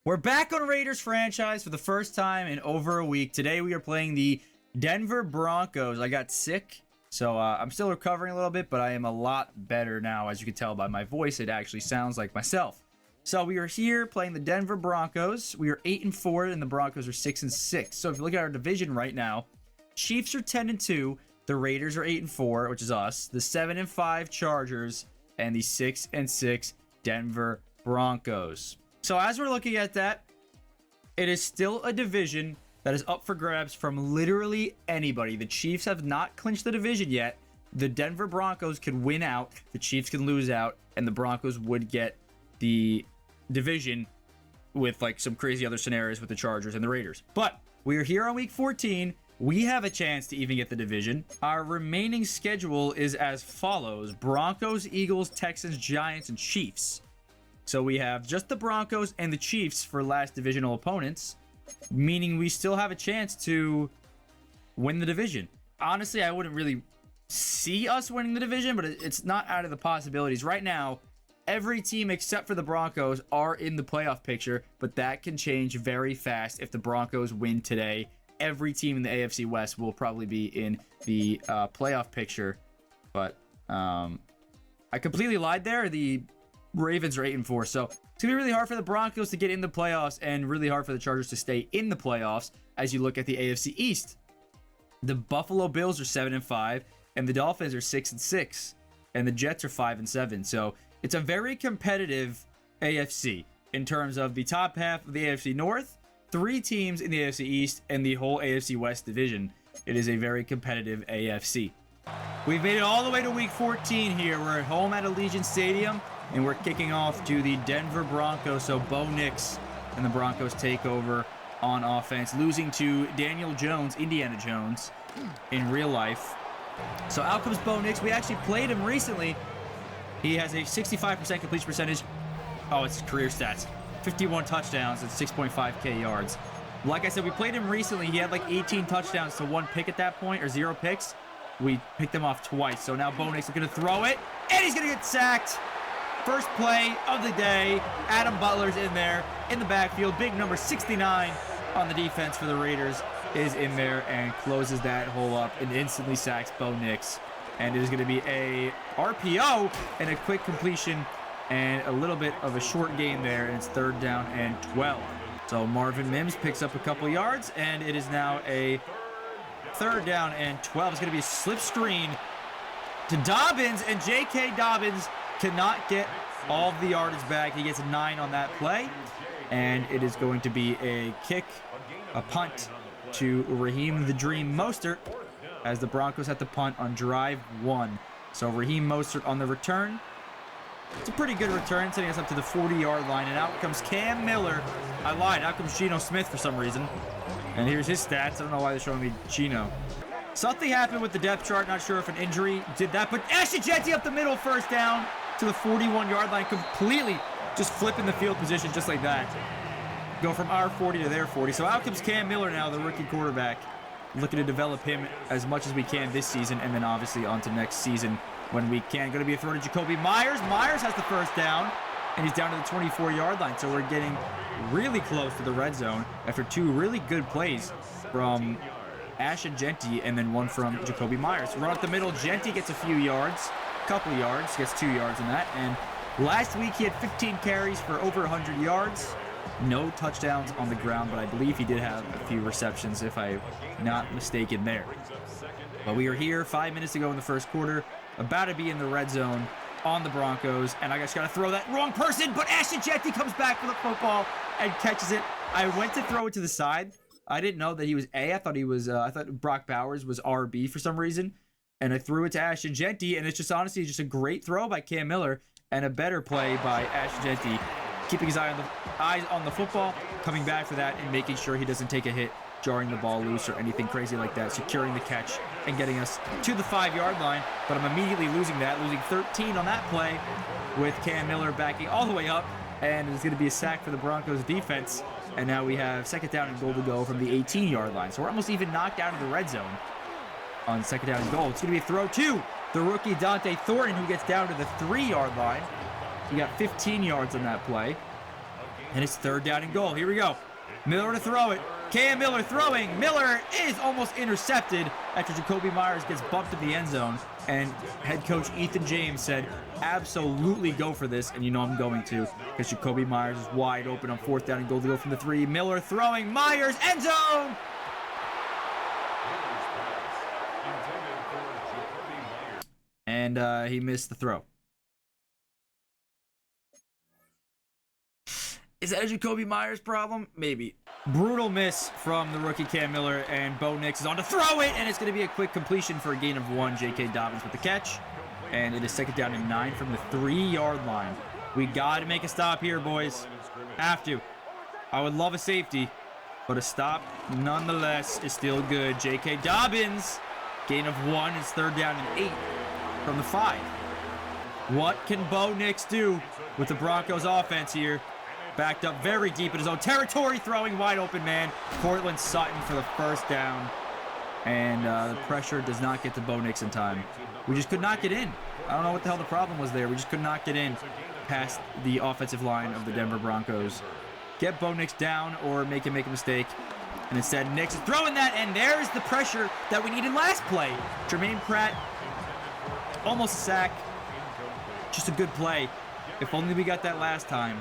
We're back on Raiders franchise for the first time in over a week. Today we are playing the Denver Broncos. I got sick, so I'm still recovering a little bit, but I am a lot better now. As you can tell by my voice, it actually sounds like myself. So we are here playing the Denver Broncos. We are 8-4, and the Broncos are 6-6. So if you look at our division right now, Chiefs are 10-2, the Raiders are 8-4, which is us, the 7-5 Chargers, and the 6-6 Denver Broncos. So as we're looking at that, it is still a division that is up for grabs from literally anybody. The Chiefs have not clinched the division yet. The Denver Broncos could win out, the Chiefs can lose out, and the Broncos would get the division with like some crazy other scenarios with the Chargers and the Raiders. But we are here on week 14. We have a chance to even get the division. Our remaining schedule is as follows: Broncos, Eagles, Texans, Giants, and Chiefs. So we have just the Broncos and the Chiefs for last divisional opponents, meaning we still have a chance to win the division. Honestly, I wouldn't really see us winning the division, but it's not out of the possibilities. Right now, every team except for the Broncos are in the playoff picture, but that can change very fast if the Broncos win today. Every team in the AFC West will probably be in the playoff picture, but I completely lied there. The Ravens are 8-4, so it's gonna be really hard for the Broncos to get in the playoffs and really hard for the Chargers to stay in the playoffs. As you look at the AFC East, the Buffalo Bills are 7-5, and the Dolphins are 6-6, and the Jets are 5-7. So it's a very competitive AFC in terms of the top half of the AFC North, 3 teams in the AFC East, and the whole AFC West division. It is a very competitive AFC. We've made it all the way to week 14 here. We're at home at Allegiant Stadium, and we're kicking off to the Denver Broncos. So Bo Nix and the Broncos take over on offense, losing to Daniel Jones, Indiana Jones, in real life. So out comes Bo Nix. We actually played him recently. He has a 65% completion percentage. Oh, it's career stats. 51 touchdowns and 6.5K yards. Like I said, we played him recently. He had like 18 touchdowns to 1 pick at that point, or 0 picks. We picked him off twice. So now Bo Nix is going to throw it, and he's going to get sacked. First play of the day. Adam Butler's in there in the backfield. Big number 69 on the defense for the Raiders is in there and closes that hole up and instantly sacks Bo Nix. And it is going to be a RPO and a quick completion and a little bit of a short gain there, and it's 3rd down and 12. So Marvin Mims picks up a couple yards, and it is now a 3rd down and 12. It's going to be a slip screen to Dobbins, and J.K. Dobbins cannot get all of the yardage back. He gets a 9 on that play, and it is going to be a kick, a punt to Raheem the Dream Mostert, as the Broncos have to punt on drive 1. So Raheem Mostert on the return. It's a pretty good return, setting us up to the 40-yard line, and out comes Cam Miller. I lied, out comes Geno Smith for some reason. And here's his stats. I don't know why they're showing me Geno. Something happened with the depth chart. Not sure if an injury did that, but Ashton Jeanty up the middle, 1st down to the 41-yard line, completely just flipping the field position just like that. Go from our 40 to their 40. So out comes Cam Miller now, the rookie quarterback, looking to develop him as much as we can this season, and then obviously on to next season when we can. Going to be a throw to Jacoby Myers. Myers has the 1st down, and he's down to the 24-yard line. So we're getting really close to the red zone after 2 really good plays from Ashton Jeanty and then 1 from Jacoby Myers. Run up the middle. Jeanty gets a few yards, couple yards, gets 2 yards in that. And last week he had 15 carries for over 100 yards. No touchdowns on the ground, but I believe he did have a few receptions, if I'm not mistaken there. But we are here 5 minutes to go in the first quarter, about to be in the red zone on the Broncos, and I just got to throw that wrong person, but Ashton Jeanty comes back for the football and catches it. I went to throw it to the side. I didn't know that he was A. I thought Brock Bowers was RB for some reason, and I threw it to Ashton Jeanty, and it's just honestly just a great throw by Cam Miller and a better play by Ashton Jeanty, keeping his eyes on the football, coming back for that, and making sure he doesn't take a hit, jarring the ball loose or anything crazy like that, securing the catch and getting us to the 5-yard line. But I'm immediately losing 13 on that play with Cam Miller backing all the way up, and it's going to be a sack for the Broncos defense. And now we have 2nd down and goal to go from the 18-yard line. So we're almost even knocked out of the red zone on 2nd down and goal. It's going to be a throw to the rookie Dante Thornton, who gets down to the 3-yard line. He got 15 yards on that play. And it's 3rd down and goal. Here we go. Miller to throw it. Cam Miller throwing. Miller is almost intercepted after Jacoby Myers gets bumped in the end zone. And head coach Ethan James said, absolutely go for this. And you know I'm going to, because Jacoby Myers is wide open on 4th down and goal to go from the 3. Miller throwing. Myers, end zone. And he missed the throw. Is that a Jacoby Myers problem? Maybe. Brutal miss from the rookie Cam Miller, and Bo Nix is on to throw it, and it's going to be a quick completion for a gain of 1. J.K. Dobbins with the catch, and it is 2nd down and 9 from the 3-yard line. We got to make a stop here, boys. Have to. I would love a safety, but a stop, nonetheless, is still good. J.K. Dobbins, gain of 1. It's 3rd down and 8 from the 5. What can Bo Nix do with the Broncos offense here? Backed up very deep in his own territory, throwing wide open man. Cortland Sutton for the 1st down. And the pressure does not get to Bo Nix in time. We just could not get in. I don't know what the hell the problem was there. We just could not get in past the offensive line of the Denver Broncos. Get Bo Nix down or make him make a mistake. And instead, Nix is throwing that, and there's the pressure that we needed last play. Jermaine Pratt, almost a sack. Just a good play. If only we got that last time,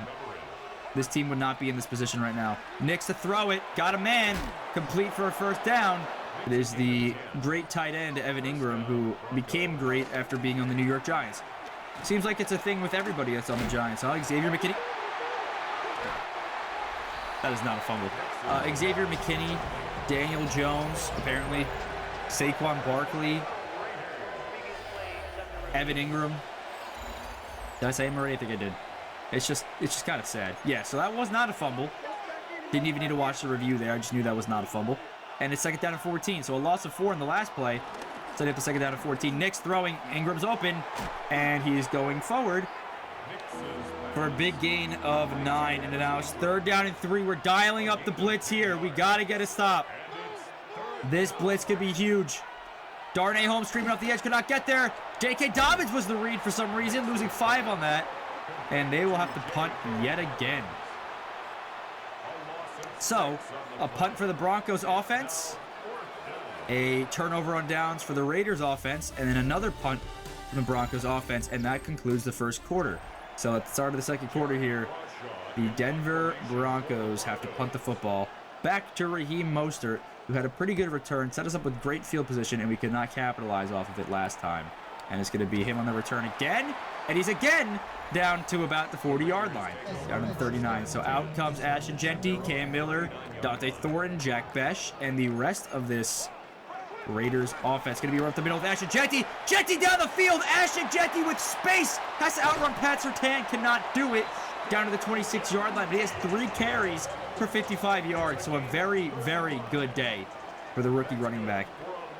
this team would not be in this position right now. Nix to throw it. Got a man. Complete for a 1st down. It is the great tight end, Evan Ingram, who became great after being on the New York Giants. Seems like it's a thing with everybody that's on the Giants, huh? Xavier McKinney. That is not a fumble. Xavier McKinney, Daniel Jones, apparently. Saquon Barkley. Evan Ingram. Did I say him already? I think I did. It's just kind of sad. Yeah, so that was not a fumble. Didn't even need to watch the review there. I just knew that was not a fumble. And it's 2nd down and 14. So a loss of 4 in the last play. Setting up the 2nd down and 14. Nix throwing. Ingram's open. And he's going forward for a big gain of 9. And now it's 3rd down and 3. We're dialing up the blitz here. We got to get a stop. This blitz could be huge. Darnay Holmes streaming off the edge. Could not get there. J.K. Dobbins was the read for some reason. Losing 5 on that. And they will have to punt yet again. So, a punt for the Broncos offense, a turnover on downs for the Raiders offense, and then another punt from the Broncos offense, and that concludes the 1st quarter. So at the start of the 2nd quarter here, the Denver Broncos have to punt the football back to Raheem Mostert, who had a pretty good return, set us up with great field position, and we could not capitalize off of it last time. And it's going to be him on the return again, and he's again down to about the 40-yard line, down to the 39. So out comes Ashton Jeanty, Cam Miller, Dante Thornton, Jack Besh, and the rest of this Raiders offense. Going to be right up the middle with Ashton Jeanty. Jeanty down the field. Ashton Jeanty with space. Has to outrun Pat Surtain. Cannot do it. Down to the 26-yard line. But he has 3 carries for 55 yards. So a very, very good day for the rookie running back.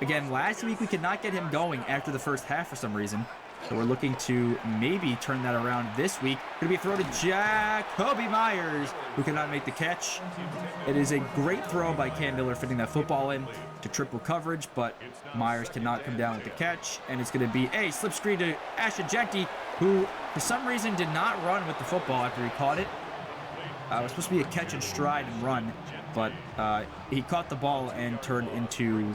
Again, last week we could not get him going after the 1st half for some reason. So we're looking to maybe turn that around this week. Going to be a throw to Jacoby Myers, who cannot make the catch. It is a great throw by Cam Miller, fitting that football in to triple coverage, but Myers cannot come down with the catch. And it's going to be a slip screen to Ashton Jeanty, who for some reason did not run with the football after he caught it. It was supposed to be a catch and stride and run, but he caught the ball and turned into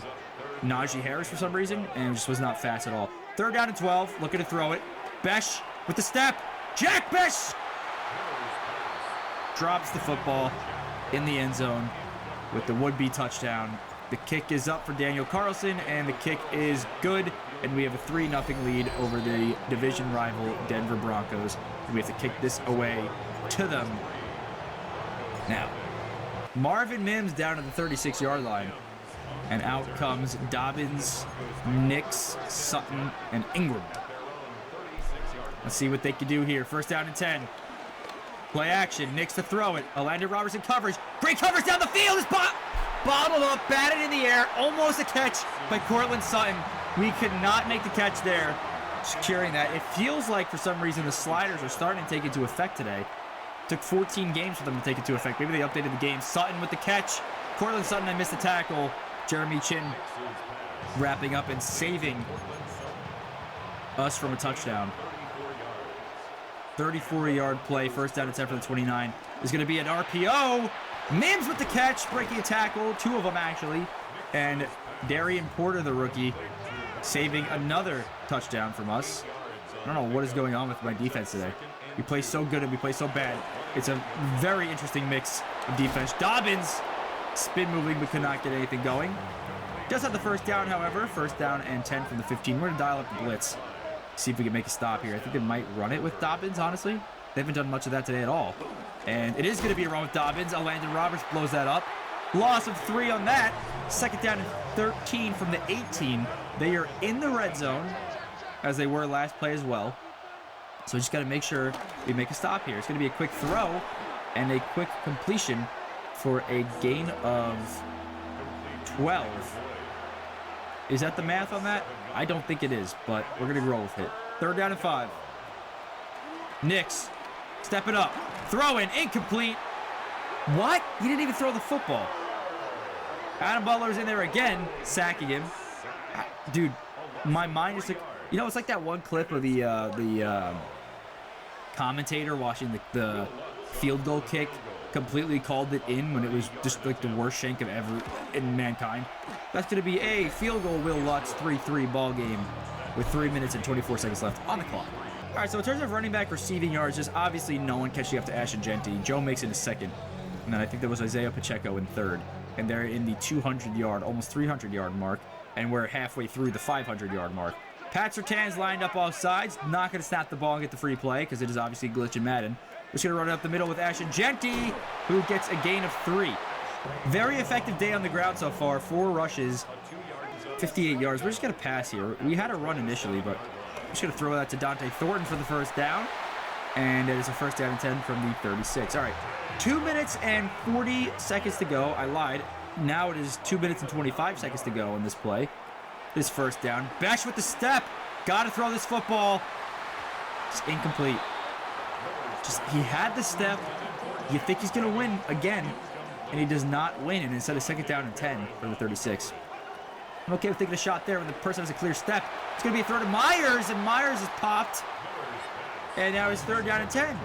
Najee Harris for some reason, and just was not fast at all. 3rd down and 12, looking to throw it. Besh with the step. Jack Besh drops the football in the end zone with the would-be touchdown. The kick is up for Daniel Carlson, and the kick is good, and we have a 3-0 lead over the division rival Denver Broncos. And we have to kick this away to them. Now, Marvin Mims down to the 36-yard line. And out comes Dobbins, Nix, Sutton, and Ingram. Let's see what they can do here. 1st down and 10. Play action. Nix to throw it. Orlando Robertson coverage. Great coverage down the field. It's bottled up, batted in the air. Almost a catch by Cortland Sutton. We could not make the catch there. Securing that. It feels like for some reason the sliders are starting to take into effect today. Took 14 games for them to take into effect. Maybe they updated the game. Sutton with the catch. Cortland Sutton, I missed the tackle. Jeremy Chin wrapping up and saving us from a touchdown. 34-yard play, 1st down and 10 for the 29. is going to be an RPO. Mims with the catch, breaking a tackle, 2 of them actually. And Darian Porter, the rookie, saving another touchdown from us. I don't know what is going on with my defense today. We play so good and we play so bad. It's a very interesting mix of defense. Dobbins, spin moving, but could not get anything going. Does have the first down, however. First down and 10 from the 15. We're going to dial up the blitz. See if we can make a stop here. I think they might run it with Dobbins, honestly. They haven't done much of that today at all. And it is going to be a run with Dobbins. Landon Roberts blows that up. Loss of 3 on that. Second down and 13 from the 18. They are in the red zone, as they were last play as well. So we just got to make sure we make a stop here. It's going to be a quick throw and a quick completion for a gain of 12. Is that the math on that? I don't think it is, but we're going to roll with it. Third down and 5. Nix, step it up. Throw in, incomplete. What? He didn't even throw the football. Adam Butler's in there again, sacking him. Dude, my mind is like, you know, it's like that one clip of the commentator watching the field goal kick, completely called it in when it was just like the worst shank of ever in mankind. That's going to be a field goal, Will Lutz, 3-3 ball game with 3 minutes and 24 seconds left on the clock. All right, so in terms of running back receiving yards, just obviously no one catching up to Ashton Jeanty. Joe makes it a second. And then I think there was Isaiah Pacheco in third. And they're in the 200-yard, almost 300-yard mark. And we're halfway through the 500-yard mark. Pat Surtain's lined up off sides. Not going to snap the ball and get the free play because it is obviously a glitch in Madden. Just going to run it up the middle with Ashton Jeanty, who gets a gain of 3. Very effective day on the ground so far. 4 rushes, 58 yards. We're just going to pass here. We had a run initially, but we're just going to throw that to Dante Thornton for the first down. And it is a first down and 10 from the 36. All right, 2 minutes and 40 seconds to go. I lied. Now it is 2 minutes and 25 seconds to go on this play. This first down. Besh with the step. Got to throw this football. Just incomplete. He had the step. You think he's going to win again, and he does not win. And instead of second down and 10 for the 36. I'm okay with taking a shot there when the person has a clear step. It's going to be a throw to Myers, and Myers is popped. And now it's third down and 10.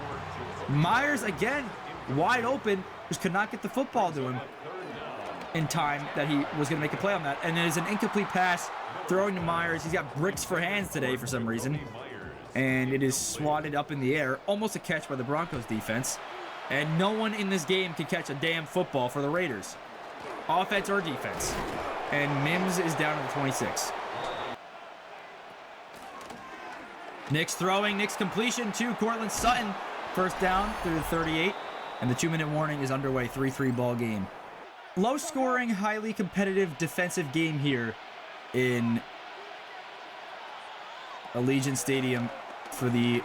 Myers, again, wide open. Just could not get the football to him in time that he was going to make a play on that. And it is an incomplete pass throwing to Myers. He's got bricks for hands today for some reason. And it is swatted up in the air. Almost a catch by the Broncos defense. And no one in this game can catch a damn football for the Raiders. Offense or defense. And Mims is down to the 26. Nix throwing. Nix completion to Cortland Sutton. First down through the 38. And the 2-minute warning is underway. 3-3 ball game. Low scoring, highly competitive defensive game here in Allegiant Stadium for the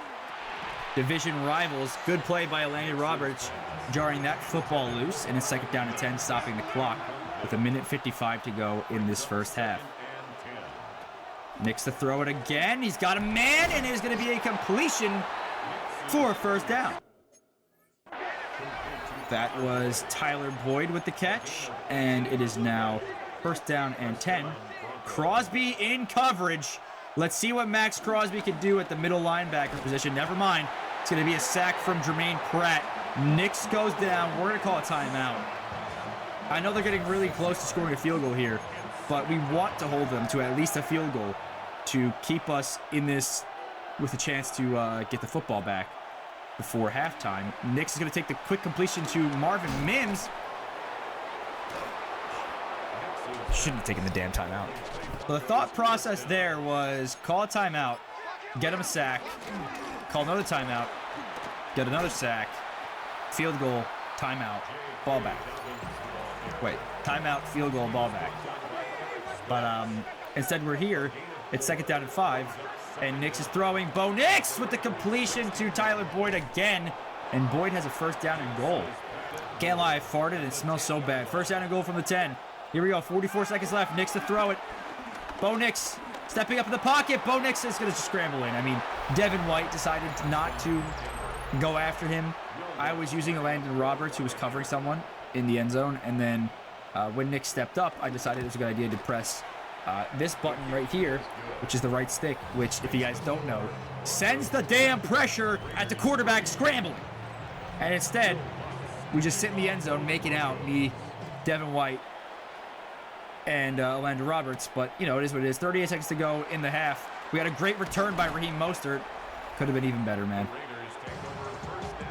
division rivals. Good play by Landon Roberts, jarring that football loose, and it's second down and 10, stopping the clock with 1:55 to go in this first half. Nix to throw it again. He's got a man, and it is going to be a completion for a first down. That was Tyler Boyd with the catch, and it is now first down and 10. Crosby in coverage. Let's see what Max Crosby can do at the middle linebacker position. Never mind. It's going to be a sack from Jermaine Pratt. Nix goes down. We're going to call a timeout. I know they're getting really close to scoring a field goal here, but we want to hold them to at least a field goal to keep us in this with a chance to get the football back before halftime. Nix is going to take the quick completion to Marvin Mims. Shouldn't have taken the damn timeout. So the thought process there was call a timeout, get him a sack, call another timeout, get another sack, field goal, timeout, ball back. Wait, timeout, field goal, ball back. But instead we're here. It's second down and 5. And Nix is throwing. Bo Nix with the completion to Tyler Boyd again. And Boyd has a first down and goal. Can't lie, I farted and it smells so bad. First down and goal from the 10. Here we go, 44 seconds left. Nix to throw it. Bo Nix stepping up in the pocket. Bo Nix is going to scramble in. I mean, Devin White decided not to go after him. I was using Landon Roberts, who was covering someone in the end zone. And then when Nix stepped up, I decided it was a good idea to press this button right here, which is the right stick, which, if you guys don't know, sends the damn pressure at the quarterback scrambling. And instead, we just sit in the end zone making out, me, Devin White, and Orlando Roberts. But, you know, it is what it is. 38 seconds to go in the half. We had a great return by Raheem Mostert. Could have been even better, man.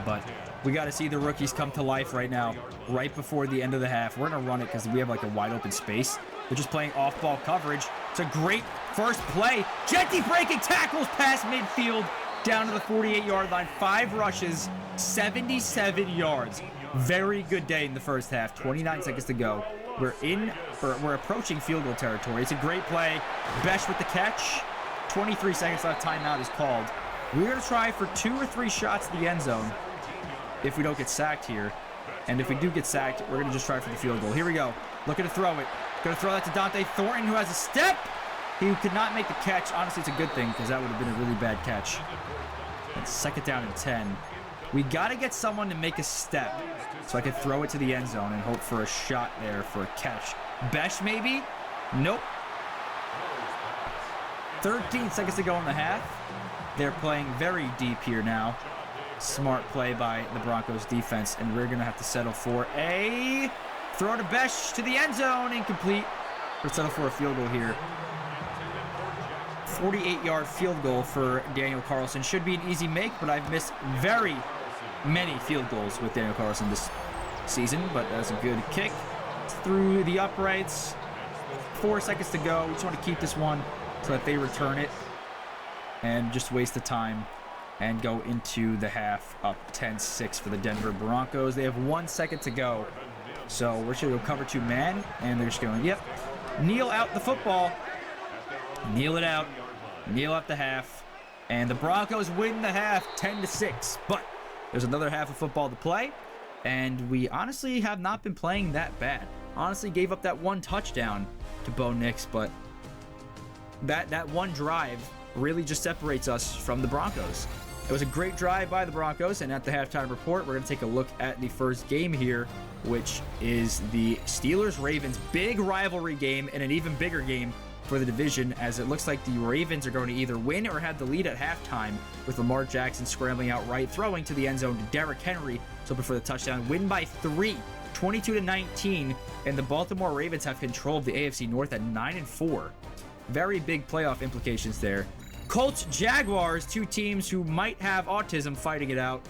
But we got to see the rookies come to life right now, right before the end of the half. We're going to run it because we have like a wide open space. They're just playing off-ball coverage. It's a great first play. Jeanty breaking tackles past midfield down to the 48-yard line. 5 rushes, 77 yards. Very good day in the first half. 29 seconds to go. We're approaching field goal territory. It's a great play. Besh with the catch. 23 seconds left. Timeout is called. We're going to try for 2 or 3 shots to the end zone if we don't get sacked here. And if we do get sacked, we're going to just try for the field goal. Here we go. Looking to throw it. Going to throw that to Dante Thornton, who has a step. He could not make the catch. Honestly, it's a good thing because that would have been a really bad catch. It's second down and 10. We got to get someone to make a step so I can throw it to the end zone and hope for a shot there for a catch. Besh, maybe? Nope. 13 seconds to go in the half. They're playing very deep here now. Smart play by the Broncos defense, and we're going to have to settle for a throw to Besh to the end zone. Incomplete. We'll settle for a field goal here. 48-yard field goal for Daniel Carlson. Should be an easy make, but I've missed very many field goals with Daniel Carlson this season, but that's a good kick. It's through the uprights. 4 seconds to go. We just want to keep this one so that they return it and just waste the time and go into the half up 10-6 for the Denver Broncos. They have 1 second to go. So we're just going to go cover 2 man, and they're just going, yep, kneel out the football. Kneel it out. Kneel out the half. And the Broncos win the half 10-6. But there's another half of football to play, and we honestly have not been playing that bad. Honestly gave up that 1 touchdown to Bo Nix, but that one drive really just separates us from the Broncos. It was a great drive by the Broncos, and at the halftime report, we're going to take a look at the first game here, which is the Steelers-Ravens big rivalry game and an even bigger game for the division, as it looks like the Ravens are going to either win or have the lead at halftime, with Lamar Jackson scrambling out right, throwing to the end zone to Derrick Henry, so before the touchdown, win by 3, 22-19, and the Baltimore Ravens have control of the AFC North at 9-4. Very big playoff implications there. Colts, Jaguars, 2 teams who might have autism fighting it out.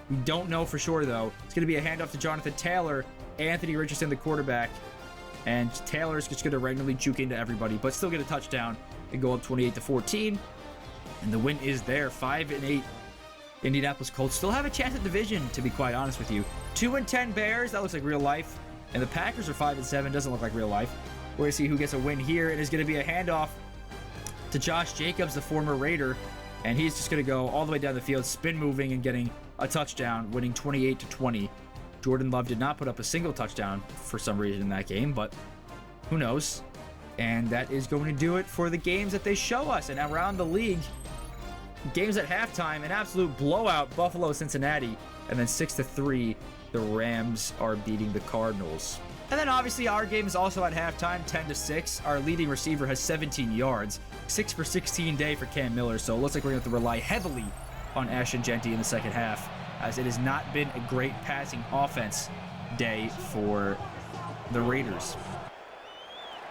We don't know for sure, though. It's going to be a handoff to Jonathan Taylor, Anthony Richardson, the quarterback. And Taylor's just going to randomly juke into everybody, but still get a touchdown and go up 28-14. And the win is there, 5-8. Indianapolis Colts still have a chance at division, to be quite honest with you. 2-10 Bears, that looks like real life. And the Packers are 5-7, doesn't look like real life. We're going to see who gets a win here. It is going to be a handoff to Josh Jacobs, the former Raider. And he's just going to go all the way down the field, spin moving and getting a touchdown, winning 28-20. Jordan Love did not put up a single touchdown for some reason in that game, but who knows? And that is going to do it for the games that they show us. And around the league, games at halftime, an absolute blowout, Buffalo, Cincinnati, and then 6-3, the Rams are beating the Cardinals. And then obviously our game is also at halftime, 10-6. Our leading receiver has 17 yards, 6 for 16 day for Cam Miller. So it looks like we're going to have to rely heavily on Ashton Jeanty in the second half, as it has not been a great passing offense day for the Raiders.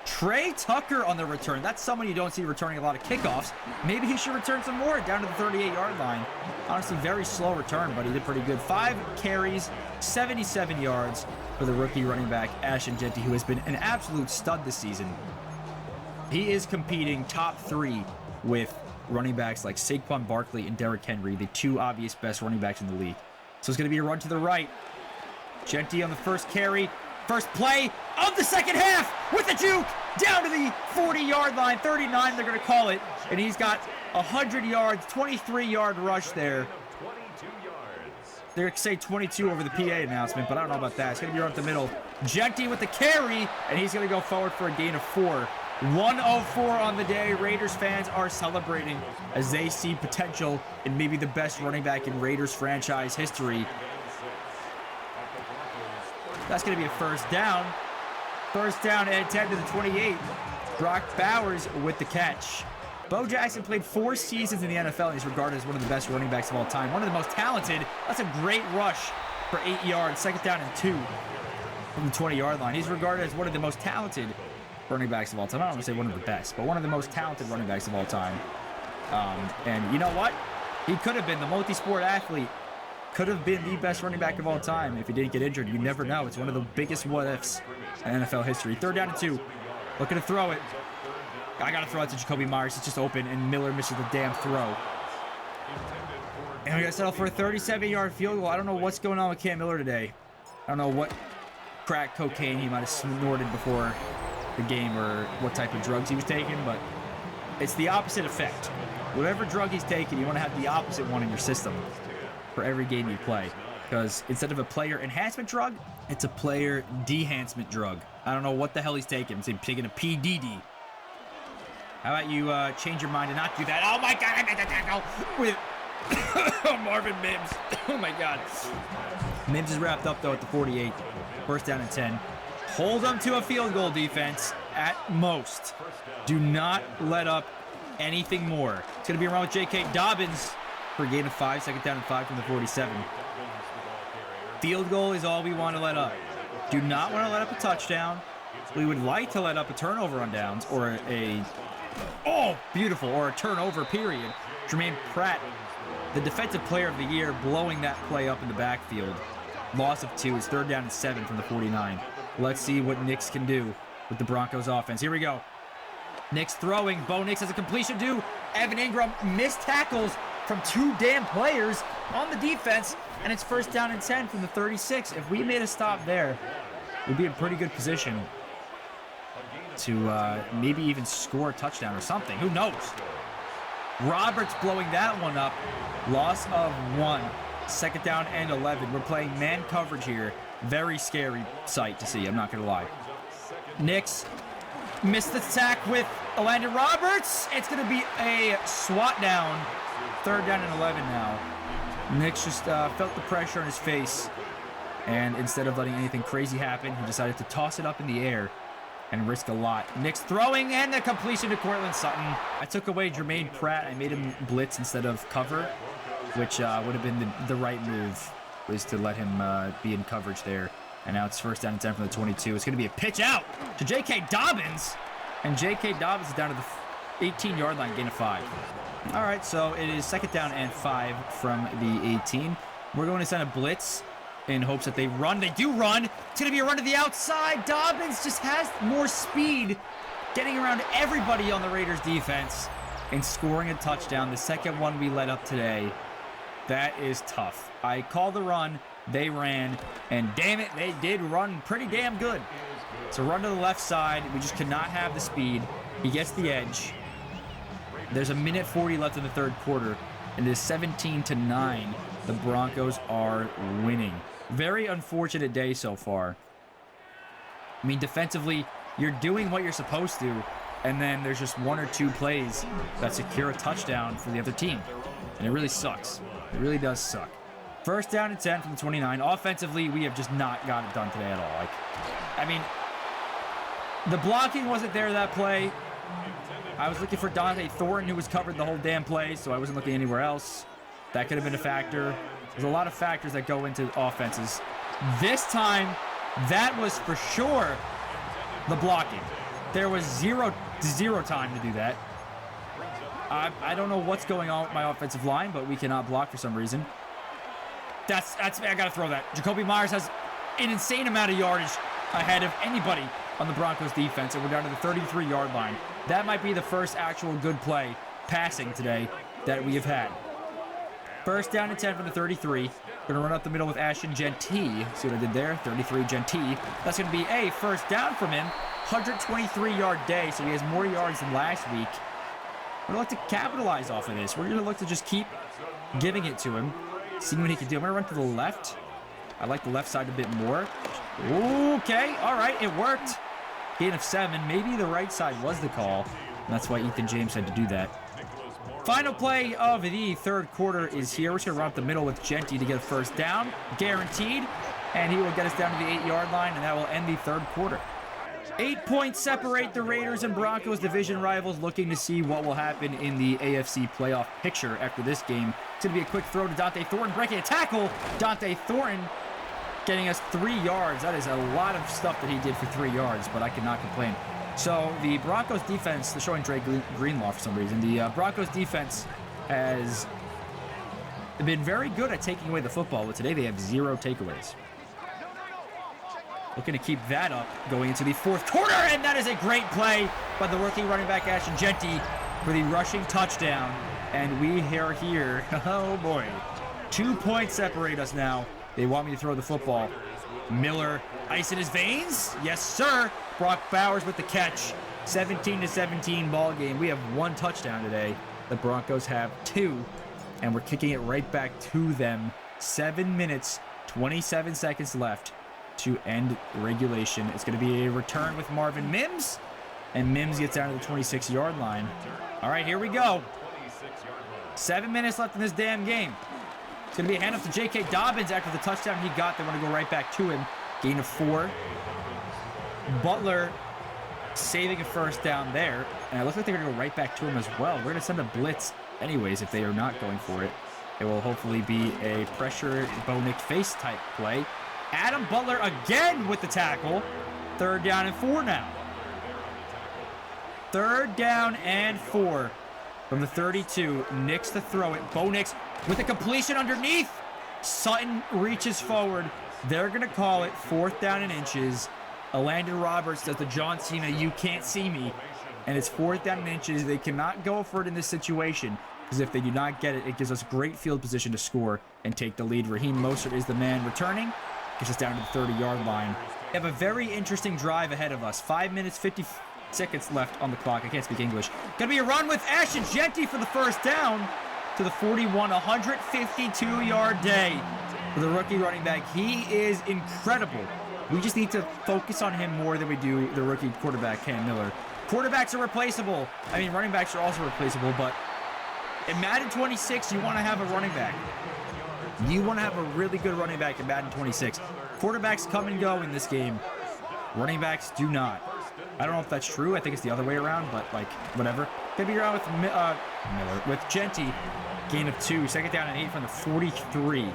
Trey Tucker on the return. That's someone you don't see returning a lot of kickoffs. Maybe he should return some more down to the 38-yard line. Honestly, very slow return, but he did pretty good. 5 carries, 77 yards for the rookie running back, Ashton Jeanty, who has been an absolute stud this season. He is competing top 3 with running backs like Saquon Barkley and Derrick Henry, the 2 obvious best running backs in the league. So it's going to be a run to the right. Jeanty on the first carry. First play of the second half with the juke down to the 40-yard line. 39, they're going to call it. And he's got 100 yards, 23-yard rush there. They're going to say 22 over the PA announcement, but I don't know about that. It's going to be right up the middle. Jeanty with the carry, and he's going to go forward for a gain of 4. 104 on the day. Raiders fans are celebrating as they see potential in maybe the best running back in Raiders franchise history. That's going to be a first down. First down and 10 to the 28. Brock Bowers with the catch. Bo Jackson played 4 seasons in the NFL, and he's regarded as one of the best running backs of all time. One of the most talented. That's a great rush for 8 yards. Second down and 2 from the 20-yard line. He's regarded as one of the most talented running backs of all time. I don't want to say one of the best, but one of the most talented running backs of all time. And you know what? He could have been the multi-sport athlete. Could have been the best running back of all time if he didn't get injured. You never know. It's one of the biggest what-ifs in NFL history. Third down and 2. Looking to throw it. I got to throw it to Jacoby Myers. It's just open, and Miller misses the damn throw. And we got to settle for a 37-yard field goal. I don't know what's going on with Cam Miller today. I don't know what crack cocaine he might have snorted before the game or what type of drugs he was taking, but it's the opposite effect. Whatever drug he's taking, you want to have the opposite one in your system for every game you play. Because instead of a player enhancement drug, it's a player dehancement drug. I don't know what the hell he's taking. He's taking a PDD. How about you change your mind and not do that? Oh my God, I made the tackle with Marvin Mims. Oh my God. Mims is wrapped up though at the 48. First down and 10. Hold them to a field goal, defense, at most. Do not let up anything more. It's going to be around with J.K. Dobbins for a gain of 5. Second down and 5 from the 47. Field goal is all we want to let up. Do not want to let up a touchdown. We would like to let up a turnover on downs or or a turnover, period. Jermaine Pratt, the defensive player of the year, blowing that play up in the backfield. Loss of 2 is third down and 7 from the 49. Let's see what Nix can do with the Broncos offense. Here we go. Nix throwing. Bo Nix has a completion due. Evan Ingram missed tackles from 2 damn players on the defense, and it's first down and 10 from the 36. If we made a stop there, we'd be in pretty good position to maybe even score a touchdown or something. Who knows? Roberts blowing that one up. Loss of 1. Second down and 11. We're playing man coverage here. Very scary sight to see, I'm not going to lie. Nix missed the sack with Landon Roberts. It's going to be a swat down. Third down and 11 now. Nix just felt the pressure on his face, and instead of letting anything crazy happen, he decided to toss it up in the air and risk a lot. Nix throwing, and the completion to Courtland Sutton. I took away Jermaine Pratt. I made him blitz instead of cover, which would have been the right move, was to let him be in coverage there. And now it's first down and 10 from the 22. It's going to be a pitch out to J.K. Dobbins. And J.K. Dobbins is down to the 18-yard line, gain of 5. All right, so it is second down and 5 from the 18. We're going to send a blitz in hopes that they run. They do run. It's going to be a run to the outside. Dobbins just has more speed, getting around everybody on the Raiders defense and scoring a touchdown. The second one we let up today. That is tough. I called the run. They ran, and damn it, they did run pretty damn good. So run to the left side. We just cannot have the speed. He gets the edge. There's a minute 40 left in the third quarter, and it is 17-9. The Broncos are winning. Very unfortunate day so far. I mean, defensively, you're doing what you're supposed to, and then there's just 1 or 2 plays that secure a touchdown for the other team. And it really sucks. It really does suck. First down and 10 from the 29. Offensively, we have just not got it done today at all. I mean, the blocking wasn't there that play. I was looking for Dante Thornton, who was covered the whole damn play, so I wasn't looking anywhere else. That could have been a factor. There's a lot of factors that go into offenses. This time, that was for sure the blocking. There was zero time to do that. I don't know what's going on with my offensive line, but we cannot block for some reason. I gotta throw that. Jacoby Myers has an insane amount of yardage ahead of anybody on the Broncos defense, and we're down to the 33-yard line. That might be the first actual good play passing today that we have had. First down and 10 from the 33. Gonna run up the middle with Ashton Jeanty. See what I did there? 33 Jeanty. That's gonna be a first down from him. 123-yard day, so he has more yards than last week. We're gonna look to capitalize off of this. We're gonna look to just keep giving it to him, seeing what he can do. I'm gonna run to the left. I like the left side a bit more. Okay, all right, it worked. Gain of 7. Maybe the right side was the call. And that's why Ethan James had to do that. Final play of the third quarter is here. We're just gonna run up the middle with Jeanty to get a first down, guaranteed. And he will get us down to the 8-yard line, and that will end the third quarter. 8 points separate the Raiders and Broncos division rivals, looking to see what will happen in the AFC playoff picture after this game. It's going to be a quick throw to Dante Thornton, breaking a tackle. Dante Thornton getting us 3 yards. That is a lot of stuff that he did for 3 yards, but I cannot complain. So the Broncos defense, they're showing Dre Greenlaw for some reason. The Broncos defense has been very good at taking away the football, but today they have 0 takeaways. Looking to keep that up going into the 4th quarter, and that is a great play by the rookie running back Ashton Jeanty for the rushing touchdown. And we are here. Oh boy. 2 points separate us now. They want me to throw the football. Miller, ice in his veins? Yes, sir. Brock Bowers with the catch. 17-17 ball game. We have 1 touchdown today. The Broncos have 2, and we're kicking it right back to them. 7 minutes, 27 seconds left to end regulation. It's going to be a return with Marvin Mims, and Mims gets down to the 26-yard line. All right, here we go. 7 minutes left in this damn game. It's going to be a handoff to J.K. Dobbins after the touchdown he got. They want to go right back to him. Gain of 4. Butler saving a first down there. And it looks like they're going to go right back to him as well. We're going to send a blitz anyways if they are not going for it. It will hopefully be a pressure Bo Nick face type play. Adam Butler again with the tackle. 3rd down and 4 now. 3rd down and 4 from the 32. Nix to throw it. Bo Nix with a completion underneath. Sutton reaches forward. They're going to call it 4th down and inches. Landon Roberts does the John Cena, you can't see me. And it's 4th down and inches. They cannot go for it in this situation, because if they do not get it, it gives us great field position to score and take the lead. Raheem Mostert is the man returning. Gets us down to the 30-yard line. We have a very interesting drive ahead of us. 5 minutes, 50 seconds left on the clock. I can't speak English. Gonna be a run with Ashton Jeanty for the first down to the 41. 152-yard day for the rookie running back. He is incredible. We just need to focus on him more than we do the rookie quarterback, Cam Miller. Quarterbacks are replaceable. I mean, running backs are also replaceable, but in Madden 26, you want to have a running back. You want to have a really good running back in Madden 26. Quarterbacks come and go in this game. Running backs do not. I don't know if that's true. I think it's the other way around, but, like, whatever. Gonna be around with Miller, with Jeanty. Gain of 2. 2nd down and 8 from the 43.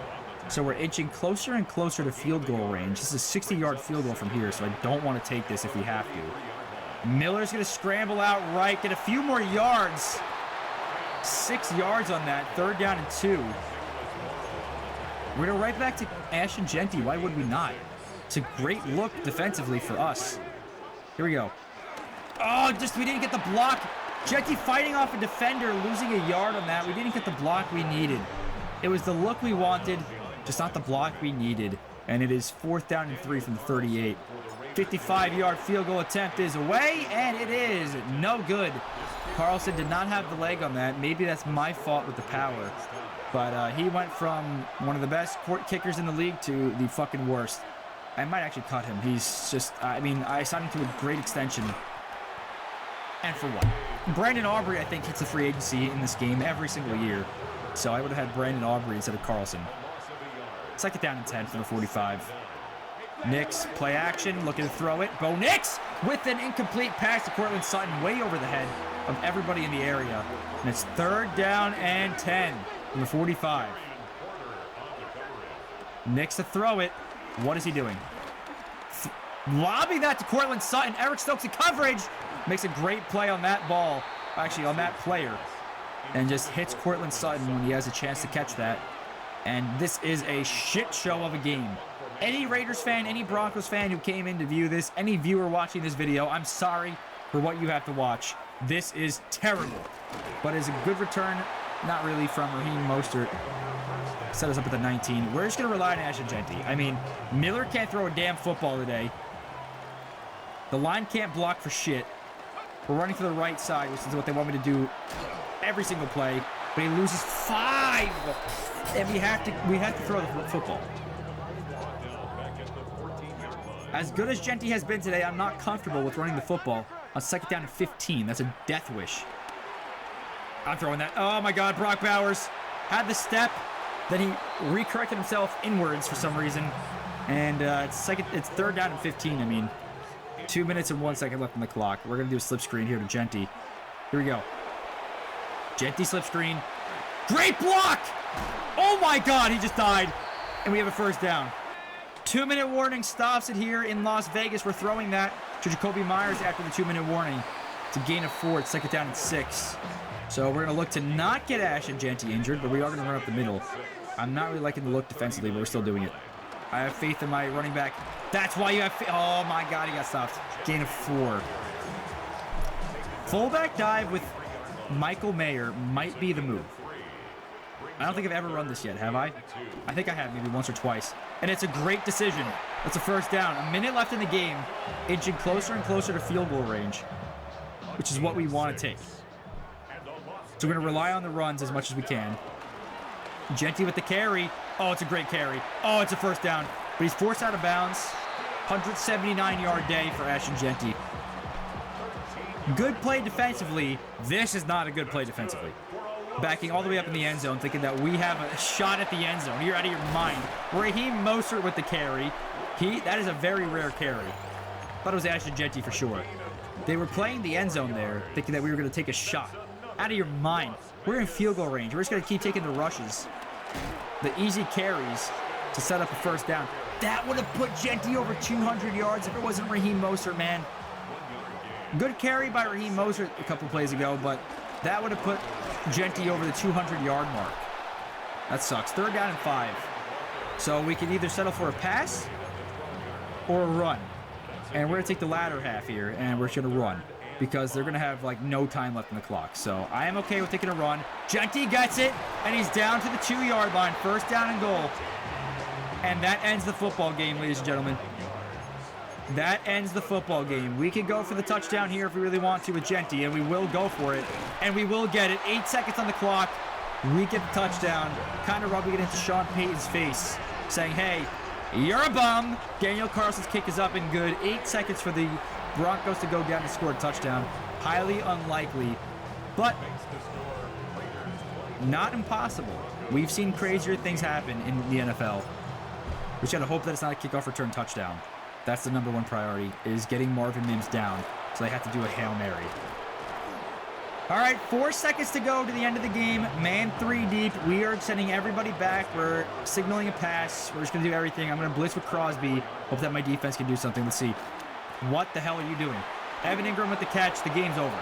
So we're inching closer and closer to field goal range. This is a 60-yard field goal from here, so I don't want to take this if we have to. Miller's going to scramble out right, get a few more yards. 6 yards on that. 3rd down and 2. We're going to right back to Ashton Jeanty. Why would we not? It's a great look defensively for us. Here we go. Oh, we didn't get the block. Jeanty fighting off a defender, losing a yard on that. We didn't get the block we needed. It was the look we wanted, just not the block we needed. And it is 4th down and 3 from the 38. 55-yard field goal attempt is away, and it is no good. Carlson did not have the leg on that. Maybe that's my fault with the power. But he went from one of the best court kickers in the league to the fucking worst. I might actually cut him. He's just, I mean, I signed him to a great extension. And for what? Brandon Aubrey, I think, hits the free agency in this game every single year. So I would have had Brandon Aubrey instead of Carlson. 2nd down and 10 from the 45. Nix, play action, looking to throw it. Bo Nix with an incomplete pass to Cortland Sutton, way over the head of everybody in the area. And it's 3rd down and 10 from the 45. Nix to throw it. What is he doing? Lobbing that to Cortland Sutton. Eric Stokes in coverage. Makes a great play on that ball. Actually, on that player. And just hits Cortland Sutton when he has a chance to catch that. And this is a shit show of a game. Any Raiders fan, any Broncos fan who came in to view this, any viewer watching this video, I'm sorry for what you have to watch. This is terrible. But it's a good return, not really, from Raheem Mostert. Set us up at the 19. We're just going to rely on Ashton Jeanty. I mean, Miller can't throw a damn football today. The line can't block for shit. We're running to the right side, which is what they want me to do every single play. But he loses 5. And we have to throw the football. As good as Jeanty has been today, I'm not comfortable with running the football on 2nd down and 15. That's a death wish. I'm throwing that. Oh my God, Brock Bowers had the step. Then he recorrected himself inwards for some reason. And it's 3rd down and 15. I mean, 2 minutes and 1 second left on the clock. We're going to do a slip screen here to Jeanty. Here we go. Jeanty slip screen. Great block! Oh my God, he just died. And we have a 1st down. 2-minute warning stops it here in Las Vegas. We're throwing that to Jacoby Myers after the 2-minute warning. It's a gain of 4. It's 2nd down and 6. So we're going to look to not get Ashton Jeanty injured, but we are going to run up the middle. I'm not really liking the look defensively, but we're still doing it. I have faith in my running back. That's why you have faith. Oh my God, he got stopped. Gain of 4. Fullback dive with Michael Mayer might be the move. I don't think I've ever run this yet, have I? I think I have, maybe once or twice. And it's a great decision. That's a 1st down. A minute left in the game, inching closer and closer to field goal range, which is what we want to take. So we're going to rely on the runs as much as we can. Jeanty with the carry. Oh, it's a great carry. Oh, it's a 1st down. But he's forced out of bounds. 179-yard day for Ashton Jeanty. Good play defensively. This is not a good play defensively. Backing all the way up in the end zone, thinking that we have a shot at the end zone. You're out of your mind. Raheem Mostert with the carry. That is a very rare carry. Thought it was Ashton Jeanty for sure. They were playing the end zone there, thinking that we were going to take a shot. Out of your mind. We're in field goal range. We're just going to keep taking the rushes. The easy carries to set up a 1st down. That would have put Jeanty over 200 yards if it wasn't Raheem Mostert, man. Good carry by Raheem Mostert a couple plays ago, but that would have put Jeanty over the 200-yard mark. That sucks. 3rd down and 5. So we can either settle for a pass or a run. And we're going to take the latter half here, and we're just going to run because they're going to have, like, no time left in the clock. So I am okay with taking a run. Jeanty gets it, and he's down to the 2-yard line. 1st down and goal. And that ends the football game, ladies and gentlemen. That ends the football game. We can go for the touchdown here if we really want to with Jeanty, and we will go for it. And we will get it. 8 seconds on the clock. We get the touchdown. Kind of rubbing it into Sean Payton's face, saying, hey, you're a bum. Daniel Carlson's kick is up and good. 8 seconds for the Broncos to go down and score a touchdown. Highly unlikely, but not impossible. We've seen crazier things happen in the NFL. We just gotta hope that it's not a kickoff return touchdown. That's the #1 priority, is getting Marvin Mims down, so they have to do a Hail Mary. All right, 4 seconds to go to the end of the game. Man 3 deep. We are sending everybody back. We're signaling a pass. We're just going to do everything. I'm going to blitz with Crosby. Hope that my defense can do something. Let's see. What the hell are you doing? Evan Ingram with the catch. The game's over.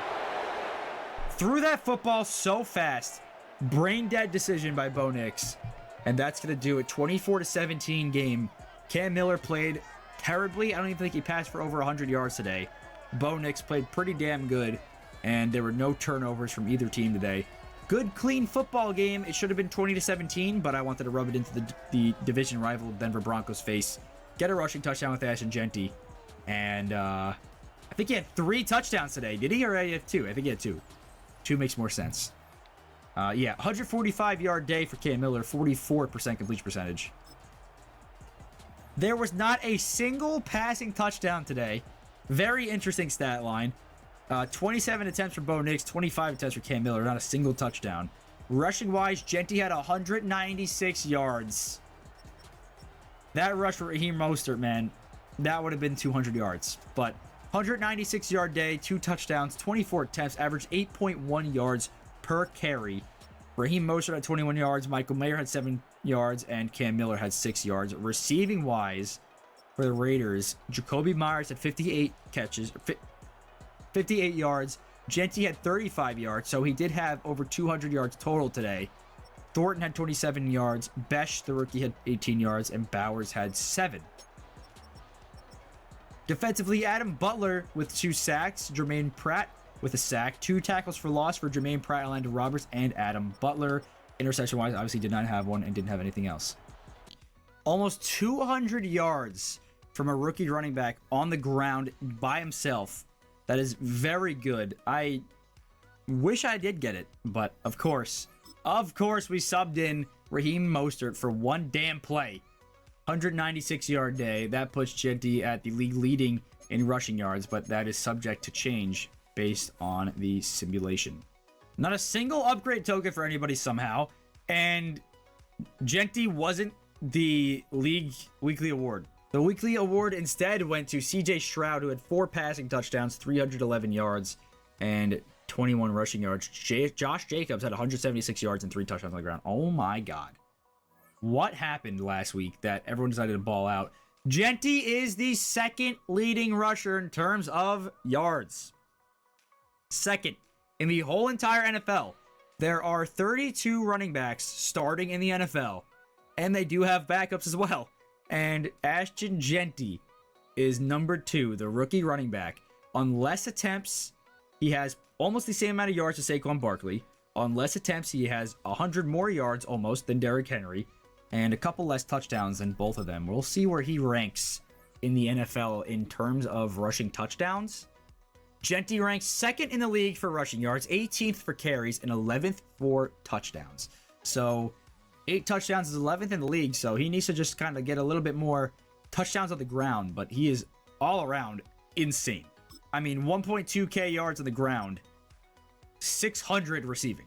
Threw that football so fast. Brain dead decision by Bo Nix. And that's going to do it. 24-17 game. Cam Miller played terribly. I don't even think he passed for over 100 yards today. Bo Nix played pretty damn good. And there were no turnovers from either team today. Good, clean football game. It should have been 20-17, but I wanted to rub it into the division rival Denver Broncos face. Get a rushing touchdown with Ashton Jeanty. And I think he had 3 touchdowns today. Did he? Or did he have 2? I think he had 2. 2 makes more sense. Yeah, 145-yard day for Cam Miller. 44% completion percentage. There was not a single passing touchdown today. Very interesting stat line. 27 attempts for Bo Nix, 25 attempts for Cam Miller, not a single touchdown. Rushing-wise, Jeanty had 196 yards. That rush for Raheem Mostert, man, that would have been 200 yards. But 196-yard day, 2 touchdowns, 24 attempts, average 8.1 yards per carry. Raheem Mostert had 21 yards, Michael Mayer had 7 yards, and Cam Miller had 6 yards. Receiving-wise, for the Raiders, Jacoby Myers had 58 catches, 58 yards. Jeanty had 35 yards, so he did have over 200 yards total today. Thornton had 27 yards. Besh, the rookie, had 18 yards, and Bowers had 7. Defensively, Adam Butler with 2 sacks. Jermaine Pratt with a sack. 2 tackles for loss for Jermaine Pratt, Landon Roberts, and Adam Butler. Interception-wise, obviously did not have one and didn't have anything else. Almost 200 yards from a rookie running back on the ground by himself. That is very good. I wish I did get it, but of course, we subbed in Raheem Mostert for 1 damn play. 196-yard day. That puts Jeanty at the league leading in rushing yards, but that is subject to change based on the simulation. Not a single upgrade token for anybody somehow, and Jeanty wasn't the league weekly award. The weekly award instead went to CJ Stroud, who had 4 passing touchdowns, 311 yards, and 21 rushing yards. Josh Jacobs had 176 yards and 3 touchdowns on the ground. Oh my God. What happened last week that everyone decided to ball out? Jeanty is the second leading rusher in terms of yards. Second in the whole entire NFL. There are 32 running backs starting in the NFL, and they do have backups as well. And Ashton Jeanty is number 2, the rookie running back. On less attempts, he has almost the same amount of yards as Saquon Barkley. On less attempts, he has 100 more yards almost than Derrick Henry, and a couple less touchdowns than both of them. We'll see where he ranks in the NFL in terms of rushing touchdowns. Jeanty ranks 2nd in the league for rushing yards, 18th for carries, and 11th for touchdowns. So 8 touchdowns is 11th in the league, so he needs to just kind of get a little bit more touchdowns on the ground, but he is all around insane. I mean, 1.2k yards on the ground, 600 receiving.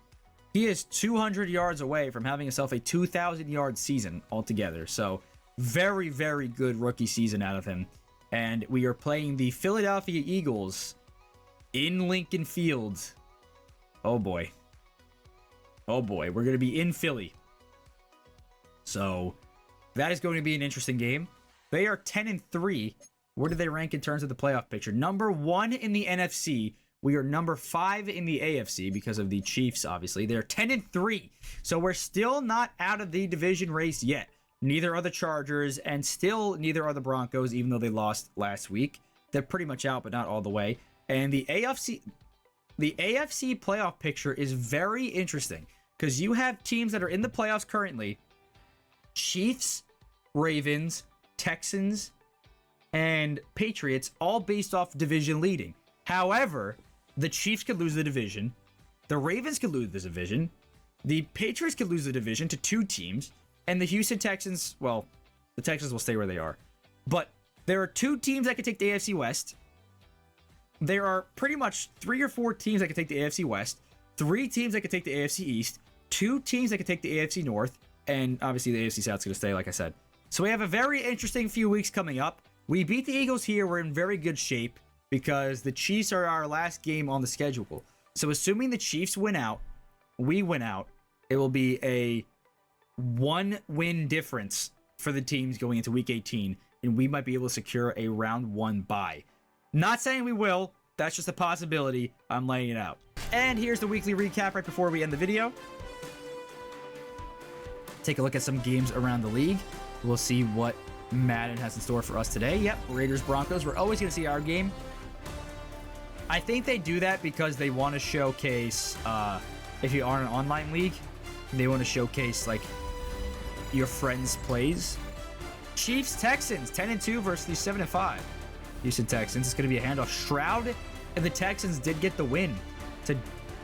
He is 200 yards away from having himself a 2,000-yard season altogether. So very, very good rookie season out of him. And we are playing the Philadelphia Eagles in Lincoln Field. Oh boy. Oh boy, we're going to be in Philly. So that is going to be an interesting game. They are 10-3. Where do they rank in terms of the playoff picture? Number 1 in the NFC. We are number 5 in the AFC because of the Chiefs, obviously. They're 10-3. So we're still not out of the division race yet. Neither are the Chargers, and still neither are the Broncos, even though they lost last week. They're pretty much out, but not all the way. And the AFC playoff picture is very interesting because you have teams that are in the playoffs currently. Chiefs, Ravens, Texans, and Patriots, all based off division leading. However, the Chiefs could lose the division. The Ravens could lose the division. The Patriots could lose the division to 2 teams. And the Houston Texans, well, the Texans will stay where they are. But there are 2 teams that could take the AFC West. There are pretty much 3 or 4 teams that could take the AFC West. 3 teams that could take the AFC East. 2 teams that could take the AFC North. And obviously the AFC South's going to stay, like I said. So we have a very interesting few weeks coming up. We beat the Eagles here. We're in very good shape because the Chiefs are our last game on the schedule. So assuming the Chiefs win out, we win out, it will be a 1-win difference for the teams going into Week 18, and we might be able to secure a Round 1 bye. Not saying we will. That's just a possibility. I'm laying it out. And here's the weekly recap right before we end the video. Take a look at some games around the league. We'll see what Madden has in store for us today. Yep, Raiders Broncos. We're always going to see our game. I think they do that because they want to showcase, if you are in an online league, they want to showcase like your friends' plays. Chiefs Texans 10-2 versus the 7-5 Houston Texans. It's going to be a handoff. Stroud and the Texans did get the win. It's a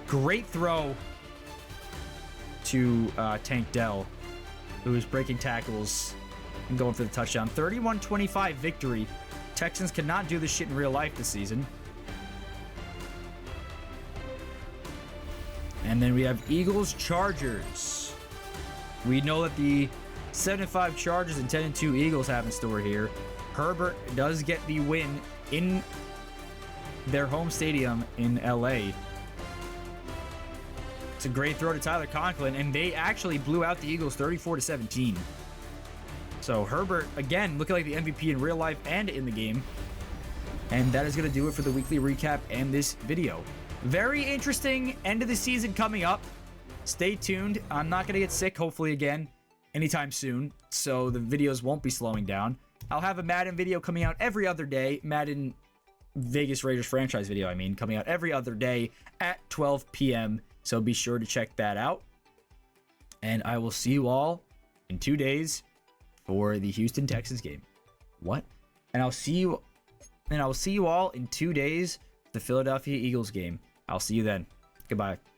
great throw to Tank Dell, who is breaking tackles and going for the touchdown. 31-25 victory. Texans cannot do this shit in real life this season. And then we have Eagles Chargers. We know that the 7-5 Chargers and 10-2 Eagles have in store here. Herbert does get the win in their home stadium in LA. It's a great throw to Tyler Conklin, and they actually blew out the Eagles 34-17. So Herbert, again, looking like the MVP in real life and in the game. And that is going to do it for the weekly recap and this video. Very interesting end of the season coming up. Stay tuned. I'm not going to get sick, hopefully, again, anytime soon. So the videos won't be slowing down. I'll have a Madden video coming out every other day. Madden Vegas Raiders franchise video, I mean, coming out every other day at 12 p.m. So be sure to check that out. And I will see you all in 2 days for the Houston Texans game. What? And I'll see you all in 2 days for the Philadelphia Eagles game. I'll see you then. Goodbye.